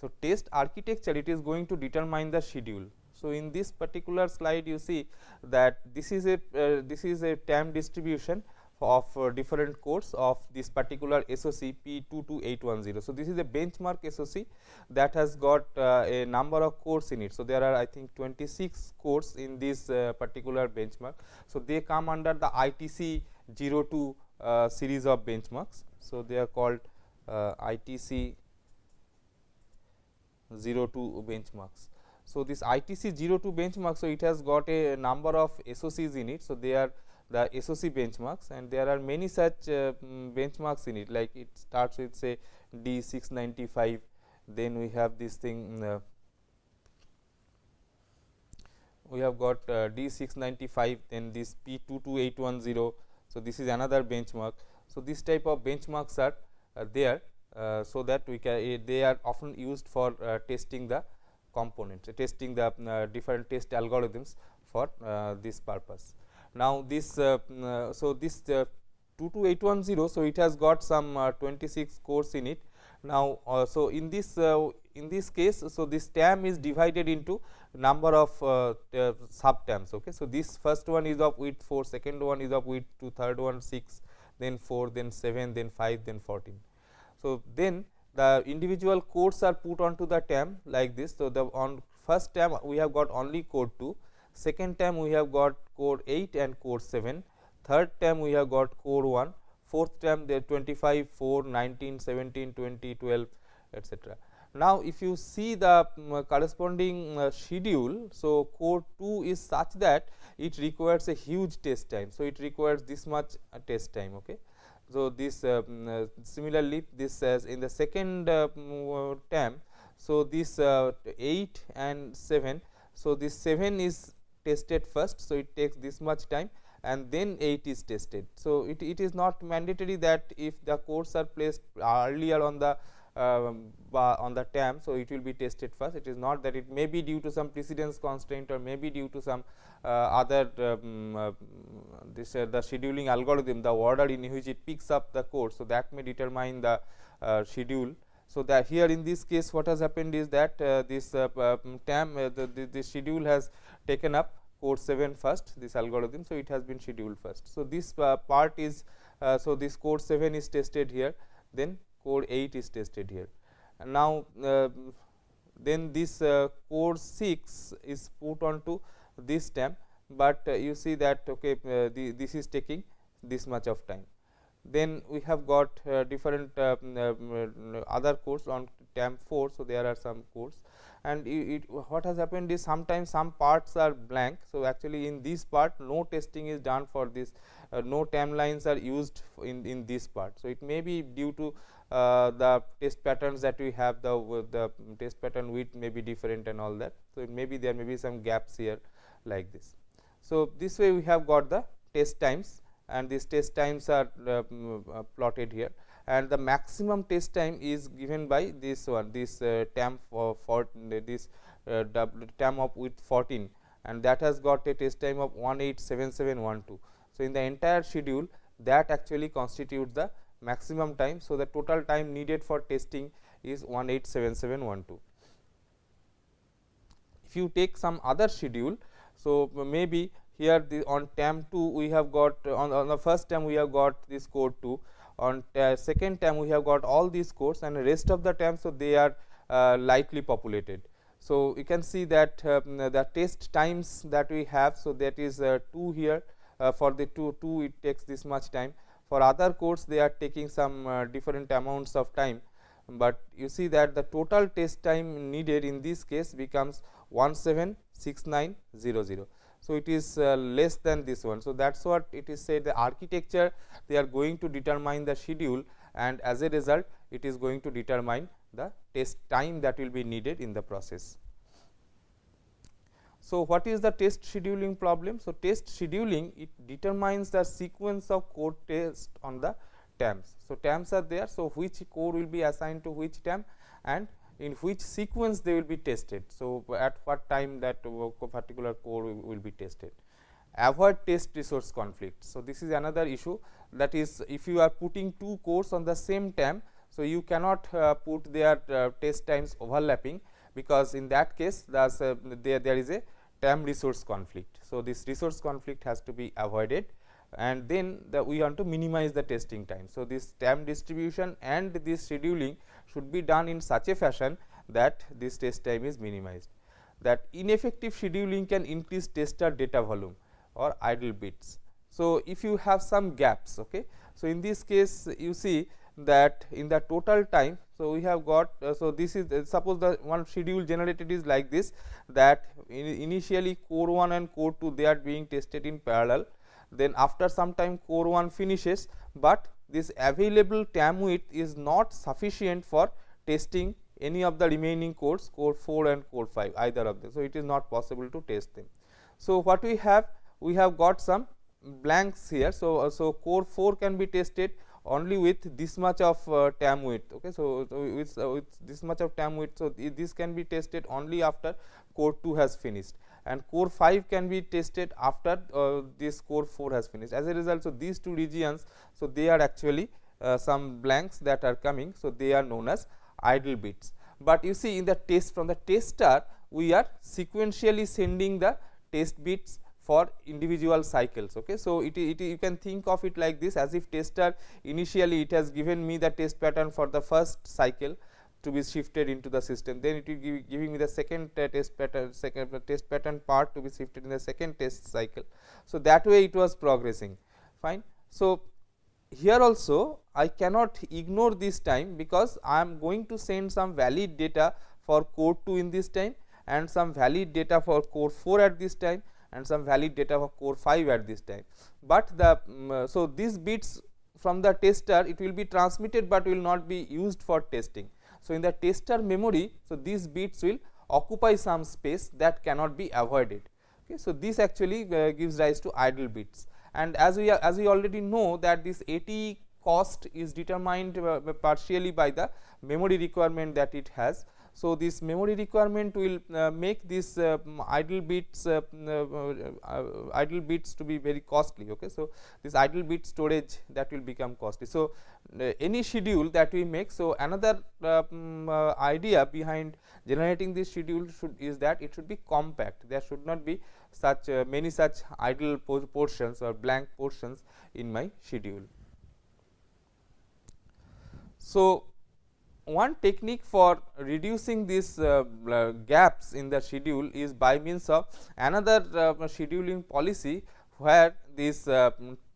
So, test architecture, it is going to determine the schedule. So, in this particular slide you see that this is a time distribution of different cores of this particular SOC P22810. So, this is a benchmark SOC that has got a number of cores in it. So, there are I think 26 cores in this particular benchmark. So, they come under the ITC 02 series of benchmarks. So, they are called ITC 02 benchmarks. So, this ITC 02 benchmark, so it has got a number of SOCs in it. So, they are the SOC benchmarks, and there are many such benchmarks in it, like it starts with say D695, then we have this thing we have got D695, then this P22810. So, this is another benchmark. So, this type of benchmarks are there, so that we can they are often used for testing the components, testing the different test algorithms for this purpose. Now, this so this 22810, so it has got some 26 cores in it. Now, so in this case, so this TAM is divided into number of sub TAMs. Okay. So, this first one is of width 4, second one is of width 2, third one 6, then 4, then 7, then 5, then 14. So, then the individual cores are put onto the TAM like this. So, the on first TAM we have got only core 2, second TAM we have got core 8 and core 7, third TAM we have got core 1, fourth TAM there 25, 4, 19, 17, 20, 12, etc. Now, if you see the corresponding schedule, so core 2 is such that it requires a huge test time. So, it requires this much test time. Okay. So, this similarly this in the second TAM, so this 8 and 7, so this 7 is tested first. So, it takes this much time and then 8 is tested. So, it is not mandatory that if the cores are placed earlier on the TAM, so it will be tested first. It is not that, it may be due to some precedence constraint or may be due to some other this the scheduling algorithm, the order in which it picks up the core. So, that may determine the schedule. So, that here in this case what has happened is that this TAM the schedule has taken up core 7 first, this algorithm. So, it has been scheduled first. So, this part is so this core 7 is tested here, then core 8 is tested here, and now then this core 6 is put onto this TAM, but you see that okay, this is taking this much of time. Then we have got different other cores on TAM 4. So, there are some cores, and what has happened is sometimes some parts are blank. So, actually in this part no testing is done for this, no TAM lines are used in this part. So, it may be due to the test patterns that we have, the test pattern width may be different and all that. So, it may be there may be some gaps here like this. So, this way we have got the test times, and these test times are plotted here, and the maximum test time is given by this one, this TAM for this TAM of width 14, and that has got a test time of 187712. So, in the entire schedule that actually constitutes the maximum time. So, the total time needed for testing is 187712. If you take some other schedule, so maybe here on TAM 2 we have got on the first TAM we have got this core 2, on second TAM we have got all these cores, and the rest of the TAM, so they are lightly populated. So, you can see that the test times that we have, so that is 2 here, for the 2 it takes this much time. For other cores they are taking some different amounts of time, but you see that the total test time needed in this case becomes 176900. So, it is less than this one. So, that is what it is said, the architecture they are going to determine the schedule, and as a result it is going to determine the test time that will be needed in the process. So, what is the test scheduling problem? So, test scheduling, it determines the sequence of core test on the TAMs. So, TAMs are there. So, which core will be assigned to which TAM and in which sequence they will be tested. So, at what time that particular core will be tested. Avoid test resource conflict. So, this is another issue, that is if you are putting 2 cores on the same TAM. So, you cannot put their test times overlapping, because in that case there is a time resource conflict. So, this resource conflict has to be avoided, and then we want to minimize the testing time. So, this time distribution and this scheduling should be done in such a fashion that this test time is minimized. That ineffective scheduling can increase tester data volume or idle bits. So, if you have some gaps, okay. So, in this case you see that in the total time, so we have got so this is suppose the one schedule generated is like this, that initially core 1 and core 2 they are being tested in parallel, then after some time core 1 finishes, but this available time width is not sufficient for testing any of the remaining cores, core 4 and core 5, either of them. So, it is not possible to test them. So, what we have got some blanks here. So, core 4 can be tested only with this much of tam width. Okay. So, with this much of tam width. So, this can be tested only after core 2 has finished, and core 5 can be tested after this core 4 has finished. As a result, so these two regions, so they are actually some blanks that are coming. So, they are known as idle bits. But you see in the test, from the tester we are sequentially sending the test bits for individual cycles. Okay. So, you can think of it like this, as if tester initially it has given me the test pattern for the first cycle to be shifted into the system, then it will giving me the second test pattern part to be shifted in the second test cycle. So, that way it was progressing fine. So, here also I cannot ignore this time, because I am going to send some valid data for core 2 in this time, and some valid data for core 4 at this time, and some valid data for core 5 at this time. But the so these bits from the tester it will be transmitted, but will not be used for testing. So, in the tester memory, so these bits will occupy some space that cannot be avoided. Okay. So, this actually gives rise to idle bits, and as we already know that this AT cost is determined partially by the memory requirement that it has. So, this memory requirement will make this idle bits to be very costly. Okay. So, this idle bit storage that will become costly. So, any schedule that we make, so another idea behind generating this schedule is that it should be compact. There should not be such many such idle portions or blank portions in my schedule. So, one technique for reducing these gaps in the schedule is by means of another scheduling policy, where this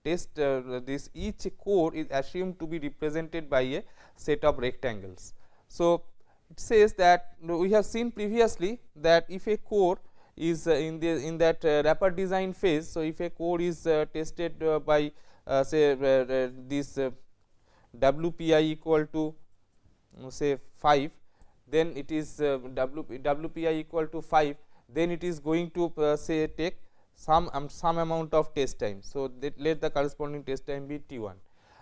this each core is assumed to be represented by a set of rectangles. So, it says that we have seen previously that if a core is in that wrapper design phase. So, if a core is tested by say this WPI equal to say 5, then it is WPI equal to 5, then it is going to say take some amount of test time. So, let the corresponding test time be T1,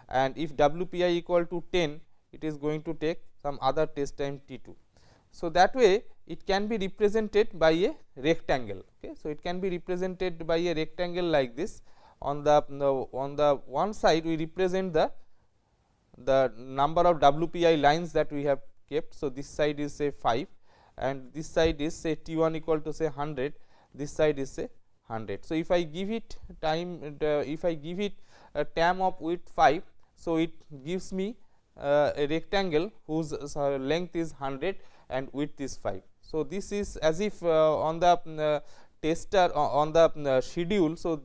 and if WPI equal to 10, it is going to take some other test time T2. So, that way it can be represented by a rectangle. Okay. So, it can be represented by a rectangle like this. On the one side we represent the number of WPI lines that we have kept. So, this side is say 5, and this side is say T1 equal to say 100, this side is say 100. So, if I give it time, if I give it a tam of width 5, so it gives me a rectangle whose length is 100 and width is 5. So, this is as if on the tester on the schedule. So,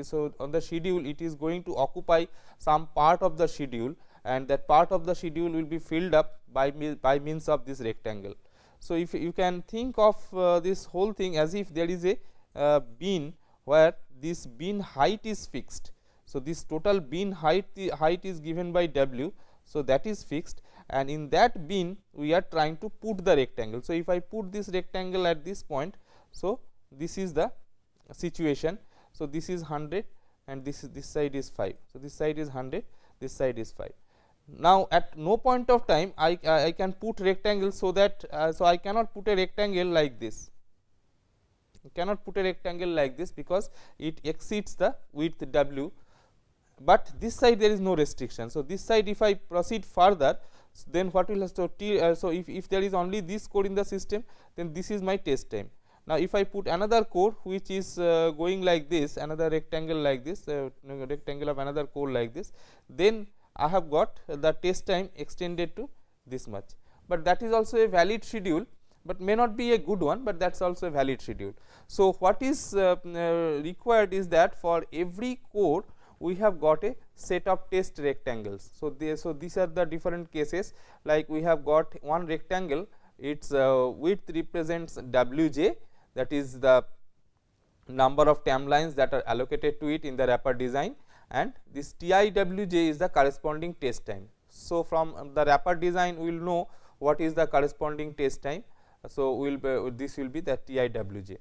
so on the schedule it is going to occupy some part of the schedule, and that part of the schedule will be filled up by means of this rectangle. So, if you can think of this whole thing as if there is a bin where this bin height is fixed. So, this total bin height is given by W. So, that is fixed, and in that bin we are trying to put the rectangle. So, if I put this rectangle at this point, so this is the situation. So, this is 100 and this side is 5. So, this side is 100, this side is 5. Now, at no point of time I can put rectangle, so that so I cannot put a rectangle like this. I cannot put a rectangle like this because it exceeds the width W, but this side there is no restriction. So, this side if I proceed further, then what will so if there is only this core in the system, then this is my test time. Now, if I put another core which is going like this, another rectangle like this, rectangle of another core like this, then I have got the test time extended to this much, but that is also a valid schedule, but may not be a good one, but that is also a valid schedule. So, what is required is that for every core we have got a set of test rectangles. So, these are the different cases, like we have got one rectangle, its width represents Wj, that is the number of timelines that are allocated to it in the wrapper design, and this TIWj is the corresponding test time. So, from the wrapper design we will know what is the corresponding test time. So, this will be the TIWj.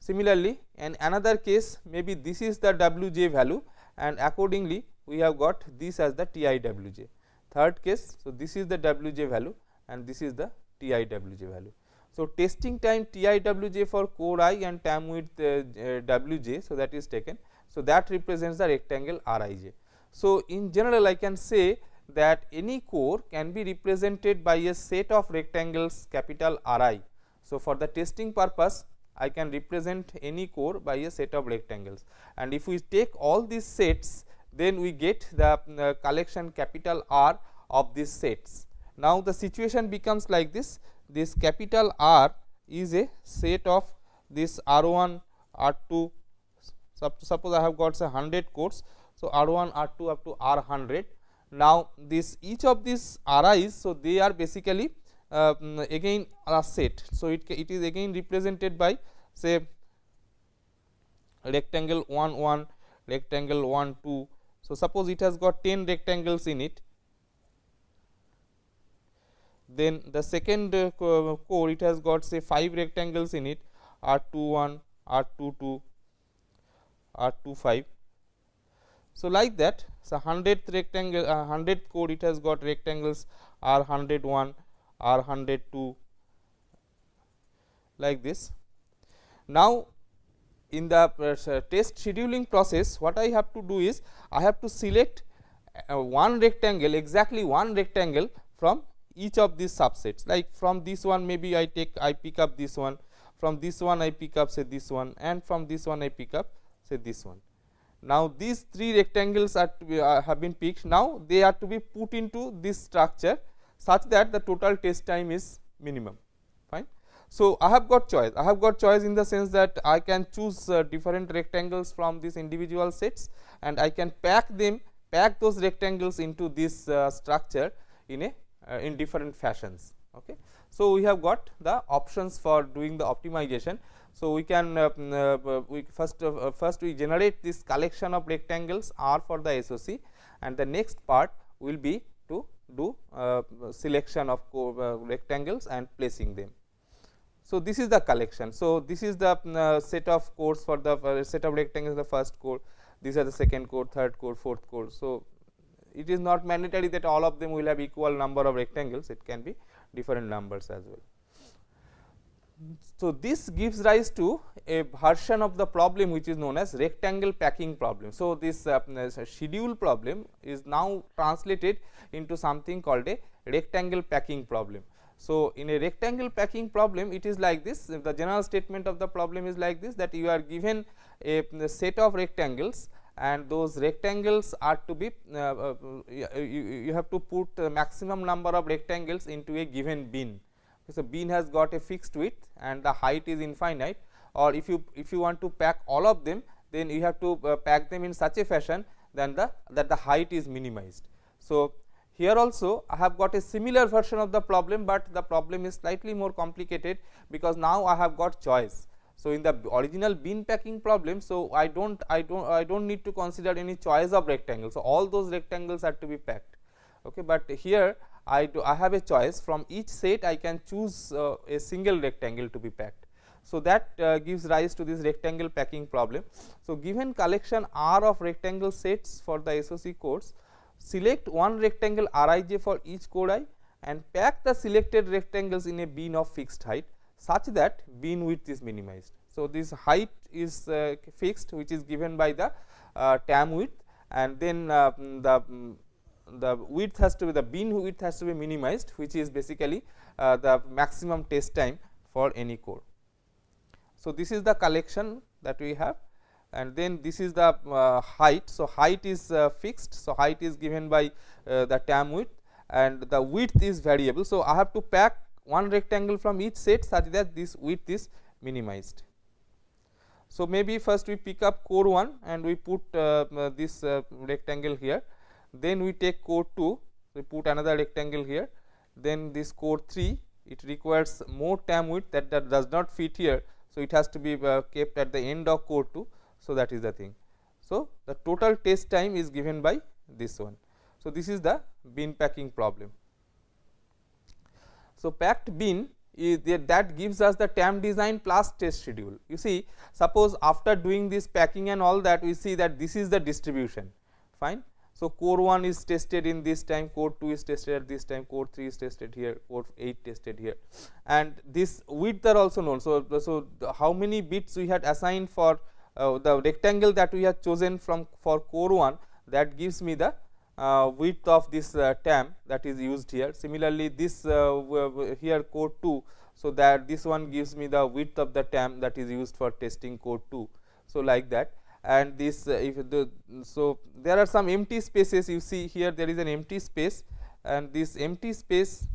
Similarly, in another case, maybe this is the Wj value, and accordingly we have got this as the TIWj. Third case, so this is the Wj value and this is the TIWj value. So, testing time TIWj for core I and time width Wj, so that is taken. So, that represents the rectangle Rij. So, in general I can say that any core can be represented by a set of rectangles capital Ri. So, for the testing purpose I can represent any core by a set of rectangles, and if we take all these sets, then we get the collection capital R of these sets. Now, the situation becomes like this. This capital R is a set of this R1, R2, suppose I have got say 100 cores. So, R1, R2 up to R100. Now, this each of these Ri's, so they are basically again a set. So, it is again represented by say rectangle 1 1, rectangle 1 2. So, suppose it has got 10 rectangles in it. Then the second core, it has got say 5 rectangles in it, R21, R22, R25. So, like that. So, 100th rectangle 100th core, it has got rectangles R101, R102, like this. Now, in the test scheduling process, what I have to do is I have to select one rectangle, exactly one rectangle from each of these subsets. Like from this one, maybe I pick up this one, from this one I pick up say this one, and from this one I pick up say this one. Now, these 3 rectangles are to be, have been picked. Now, they are to be put into this structure such that the total test time is minimum. Fine. So, I have got choice. I have got choice in the sense that I can choose different rectangles from these individual sets, and I can pack those rectangles into this structure in a in different fashions. Okay. So, we have got the options for doing the optimization. So, we can first we generate this collection of rectangles R for the SOC, and the next part will be to do selection of rectangles and placing them. So, this is the collection. So, this is the set of cores for the set of rectangles, the first core, these are the second core, third core, fourth core. So, it is not mandatory that all of them will have equal number of rectangles, it can be different numbers as well. So, this gives rise to a version of the problem which is known as rectangle packing problem. So, this schedule problem is now translated into something called a rectangle packing problem. So, in a rectangle packing problem, it is like this. The general statement of the problem is like this, that you are given a set of rectangles, and those rectangles are to be you have to put the maximum number of rectangles into a given bin. So, bin has got a fixed width and the height is infinite, or if you want to pack all of them, then you have to pack them in such a fashion that the height is minimized. So, here also I have got a similar version of the problem, but the problem is slightly more complicated because now I have got choice. So, in the original bin packing problem, so I don't need to consider any choice of rectangles. So, all those rectangles are to be packed. Okay, but here I have a choice. From each set I can choose a single rectangle to be packed. So, that gives rise to this rectangle packing problem. So, given collection R of rectangle sets for the SOC cores, select one rectangle Rij for each core I and pack the selected rectangles in a bin of fixed height such that bin width is minimized. So, this height is fixed, which is given by the tam width, and then the width has to be, the bin width has to be minimized, which is basically the maximum test time for any core. So, this is the collection that we have, and then this is the height. So, height is fixed. So, height is given by the tam width, and the width is variable. So, I have to pack one rectangle from each set such that this width is minimized. So, maybe first we pick up core 1 and we put this rectangle here, then we take core 2, we put another rectangle here, then this core 3, it requires more tam width that does not fit here. So, it has to be kept at the end of core 2. So, that is the thing. So, the total test time is given by this one. So, this is the bin packing problem. So, packed bin is that gives us the tam design plus test schedule. You see, suppose after doing this packing and all that, we see that this is the distribution, fine. So, core 1 is tested in this time, core 2 is tested at this time, core 3 is tested here, core 8 tested here, and this width are also known. So, how many bits we had assigned for the rectangle that we have chosen for core 1, that gives me the width of this tam that is used here. Similarly, this here core 2, so that this one gives me the width of the tam that is used for testing core 2. So, like that, and this so there are some empty spaces. You see here there is an empty space, and this empty space,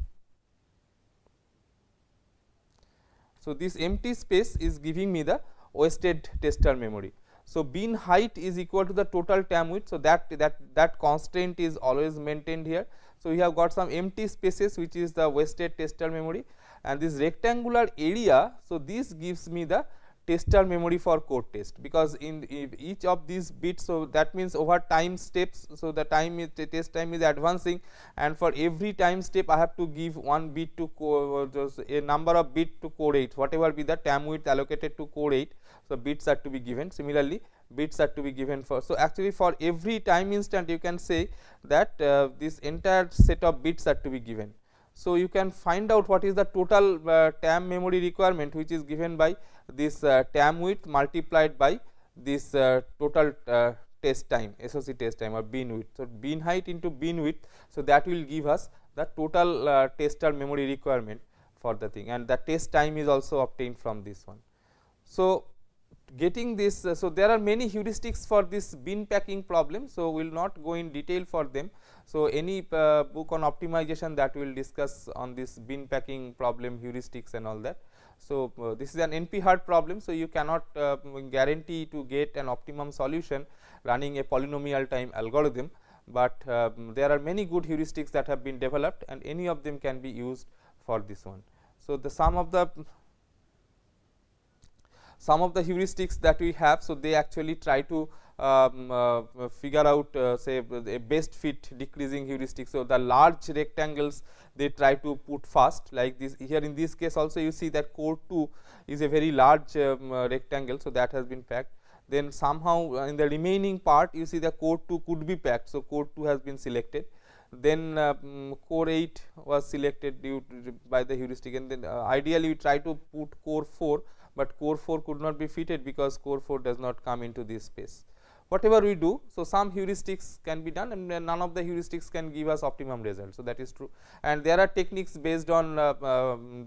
so this empty space is giving me the wasted tester memory. So, bin height is equal to the total tam width. So, that constraint is always maintained here. So, we have got some empty spaces which is the wasted tester memory, and this rectangular area. So, this gives me the tester memory for code test, because in each of these bits, so that means over time steps. So, the time is the test time is advancing, and for every time step I have to give one bit to a number of bit to core 8, whatever be the tam width allocated to core 8. So, bits are to be given. Similarly, bits are to be given for. So, actually for every time instant you can say that this entire set of bits are to be given. So, you can find out what is the total tam memory requirement, which is given by this tam width multiplied by this total test time, SOC test time, or bin width. So, bin height into bin width. So, that will give us the total tester memory requirement for the thing, and the test time is also obtained from this one. So, getting this, so there are many heuristics for this bin packing problem. So, we will not go in detail for them. So, any book on optimization that we will discuss on this bin packing problem, heuristics and all that. So, this is an NP hard problem. So, you cannot guarantee to get an optimum solution running a polynomial time algorithm, but there are many good heuristics that have been developed, and any of them can be used for this one. So, the sum of the heuristics that we have, so they actually try to figure out say a best fit decreasing heuristic. So, the large rectangles they try to put first, like this here. In this case also you see that core 2 is a very large rectangle. So, that has been packed. Then somehow in the remaining part you see the core 2 could be packed. So, core 2 has been selected. Then core 8 was selected due to by the heuristic, and then ideally we try to put core 4, but core 4 could not be fitted because core 4 does not come into this space. Whatever we do, so some heuristics can be done, and none of the heuristics can give us optimum result. So, that is true, and there are techniques based on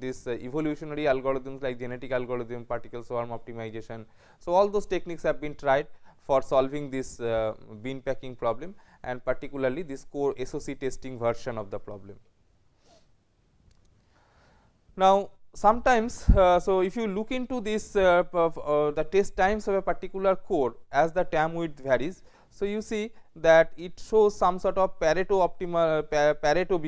this evolutionary algorithms like genetic algorithm, particle swarm optimization. So, all those techniques have been tried for solving this bin packing problem, and particularly this core SOC testing version of the problem. Now, sometimes, so if you look into this the test times of a particular core as the tam width varies. So, you see that it shows some sort of Pareto optimal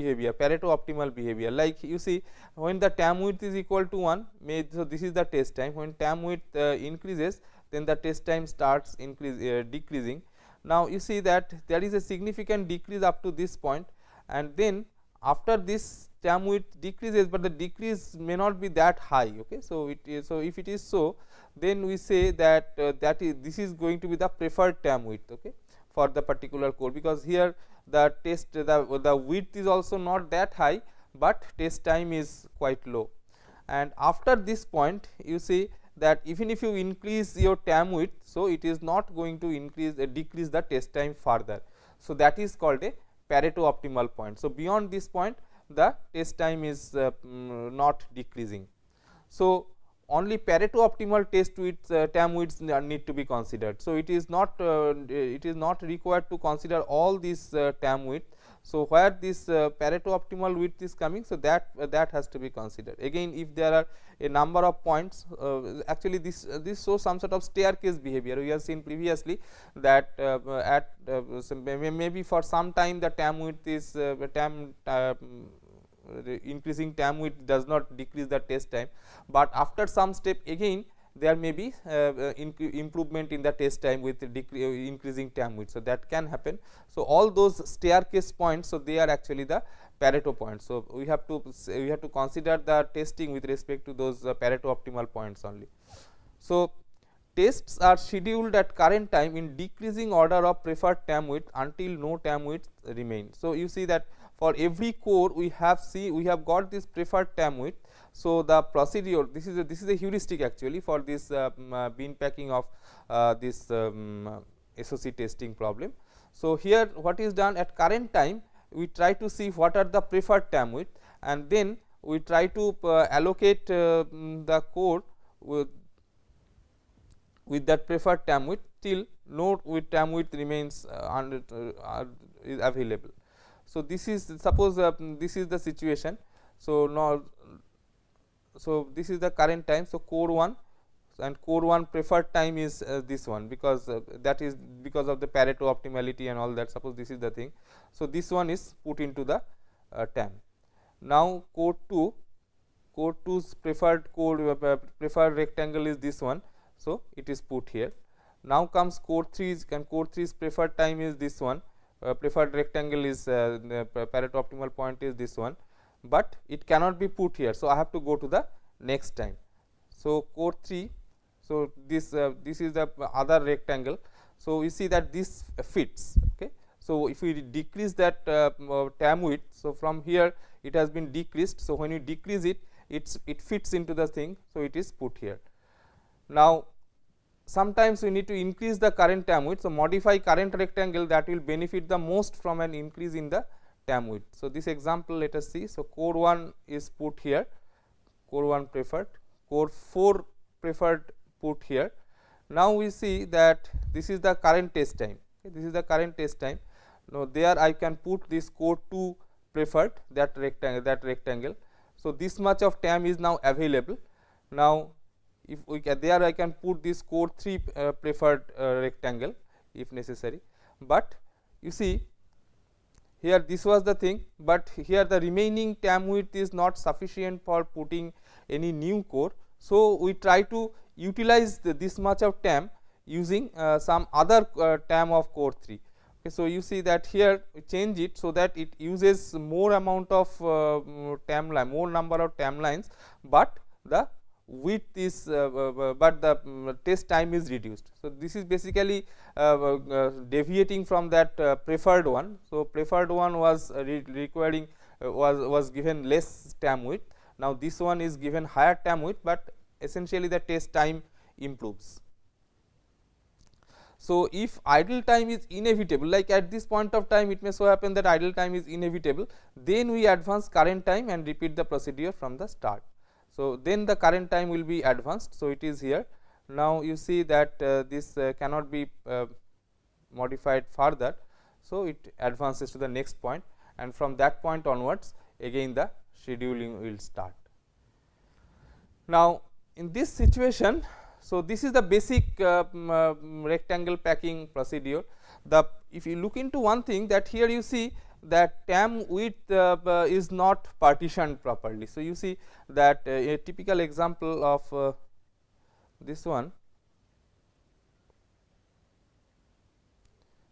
behavior, like you see when the tam width is equal to 1, so this is the test time. When tam width increases, then the test time starts decreasing. Now, you see that there is a significant decrease up to this point, and then after this tam width decreases, but the decrease may not be that high. Okay. So, so if it is so, then we say that this is going to be the preferred tam width, okay, for the particular core, because here the the width is also not that high, but test time is quite low. And after this point you see that even if you increase your tam width, so it is not going to decrease the test time further. So, that is called a Pareto optimal point. So, beyond this point the test time is not decreasing. So, only Pareto optimal test width tam widths need to be considered. So, it is not required to consider all these tam width. So, where this Pareto optimal width is coming, so that has to be considered. Again, if there are a number of points, actually this shows some sort of staircase behavior. We have seen previously that so maybe for some time the tam width is increasing tam width does not decrease the test time, but after some step again there may be improvement in the test time with increasing tam width. So, that can happen. So, all those staircase points, so they are actually the Pareto points. So, we have to consider the testing with respect to those Pareto optimal points only. So, tests are scheduled at current time in decreasing order of preferred tam width until no tam width remain. So, you see that for every core we have got this preferred tam width. So, the procedure, this is a heuristic actually for this bin packing of this SOC testing problem. So, here what is done at current time, we try to see what are the preferred tam width, and then we try to allocate the core with that preferred tam width till no tam width remains is available. So, this is suppose this is the situation. So, now this is the current time. So, core 1 and core 1 preferred time is this one, because that is because of the Pareto optimality and all that. Suppose this is the thing. So, this one is put into the tam. Now, core 2's preferred rectangle is this one. So, it is put here. Now, comes core 3's, and core 3's preferred time is this one. Preferred rectangle is the Pareto optimal point is this one, but it cannot be put here. So, I have to go to the next time. So, core 3, so this is the other rectangle. So, we see that this fits. Okay. So, if we decrease that tam width, so from here it has been decreased. So, when you decrease it, it fits into the thing. So, it is put here. Now, sometimes we need to increase the current tam width. So, modify current rectangle, that will benefit the most from an increase in the tam width. So, this example let us see. So, core 1 is put here, core 1 preferred, core 4 preferred put here. Now, we see that this is the current test time. Okay, this is the current test time. Now, there I can put this core 2 preferred, that rectangle. So, this much of tam is now available. Now, if we can, there I can put this core 3 preferred rectangle if necessary, but you see here this was the thing, but here the remaining tam width is not sufficient for putting any new core. So, we try to utilize this much of tam using some other tam of core 3. Okay, so, you see that here we change it so that it uses more amount of tam line, more number of tam lines, but the width is but the test time is reduced. So, this is basically deviating from that preferred one. So, preferred one was requiring was given less tam width. Now, this one is given higher tam width, but essentially the test time improves. So, if idle time is inevitable, like at this point of time it may so happen that idle time is inevitable, then we advance current time and repeat the procedure from the start. So, then the current time will be advanced. So, it is here. Now, you see that this cannot be modified further. So, it advances to the next point, and from that point onwards again the scheduling will start. Now, in this situation, so this is the basic rectangle packing procedure. If you look into one thing, that here you see that tam width is not partitioned properly. So, you see that a typical example of this one,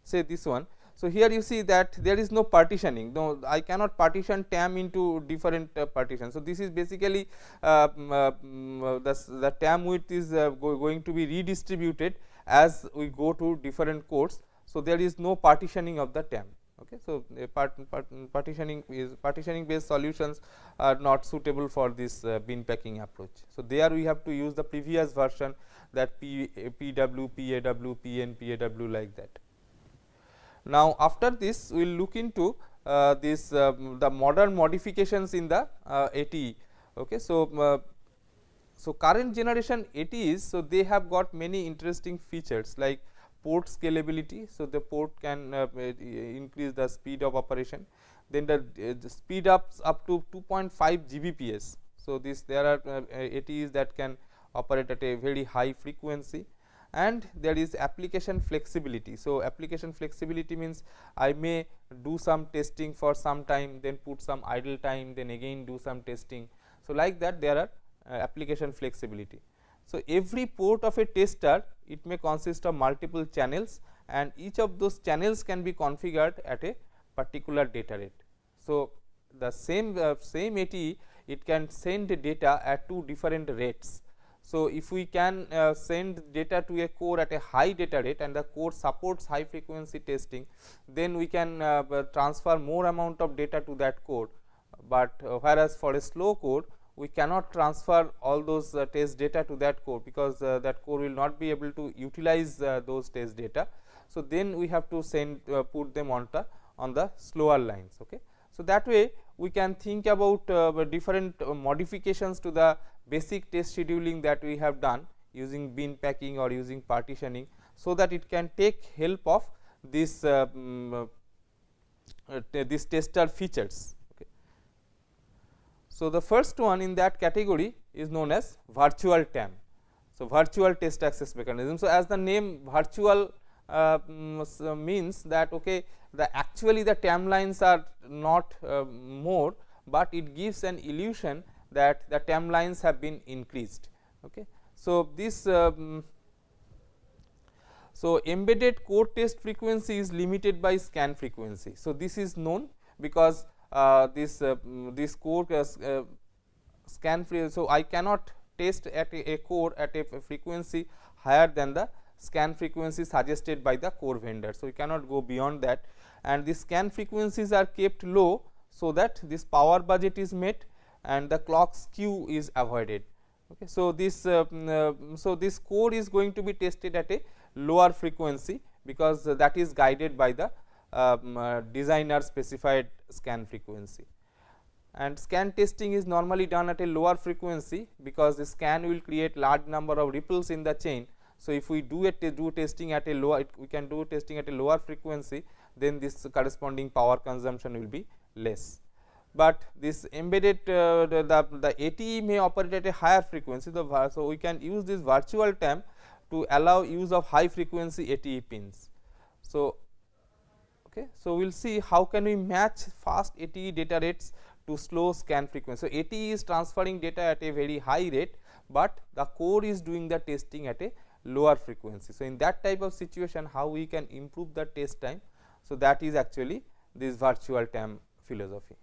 say this one. So, here you see that there is no partitioning, no, I cannot partition tam into different partitions. So, this is basically the tam width is going to be redistributed as we go to different cores. So, there is no partitioning of the tam. Okay. So, partitioning based solutions are not suitable for this bin packing approach. So, there we have to use the previous version, that PW, PAW, PN, PAW, like that. Now, after this we will look into this the modern modifications in the ATE. Okay. So, current generation ATEs, so they have got many interesting features like port scalability. So, the port can increase the speed of operation, then the speed ups up to 2.5 Gbps. So, there are ATEs that can operate at a very high frequency, and there is application flexibility. So, application flexibility means I may do some testing for some time, then put some idle time, then again do some testing. So, like that there are application flexibility. So, every port of a tester, it may consist of multiple channels, and each of those channels can be configured at a particular data rate. So, the same ATE, it can send data at two different rates. So, if we can send data to a core at a high data rate and the core supports high frequency testing, then we can transfer more amount of data to that core, but whereas for a slow core we cannot transfer all those test data to that core, because that core will not be able to utilize those test data. So, then we have to send put them on the slower lines. Okay. So, that way we can think about different modifications to the basic test scheduling that we have done using bin packing or using partitioning, so that it can take help of this this tester features. Okay. So, the first one in that category is known as virtual TAM. So, virtual test access mechanism. So, as the name virtual means that okay, actually the TAM lines are not more, but it gives an illusion that the TAM lines have been increased. Okay. So, this so embedded core test frequency is limited by scan frequency. So, this is known because this core scan free. So, I cannot test at a core at a frequency higher than the scan frequency suggested by the core vendor. So, you cannot go beyond that, and the scan frequencies are kept low, so that this power budget is met and the clock skew is avoided. Okay. So, this core is going to be tested at a lower frequency, because that is guided by the designer specified scan frequency, and scan testing is normally done at a lower frequency, because the scan will create large number of ripples in the chain. So, if we do testing at a lower, we can do testing at a lower frequency, then this corresponding power consumption will be less. But this embedded the ATE may operate at a higher frequency. So, we can use this virtual TAM to allow use of high frequency ATE pins. So, okay. So, we will see how can we match fast ATE data rates to slow scan frequency. So, ATE is transferring data at a very high rate, but the core is doing the testing at a lower frequency. So, in that type of situation, how we can improve the test time. So, that is actually this virtual TAM philosophy.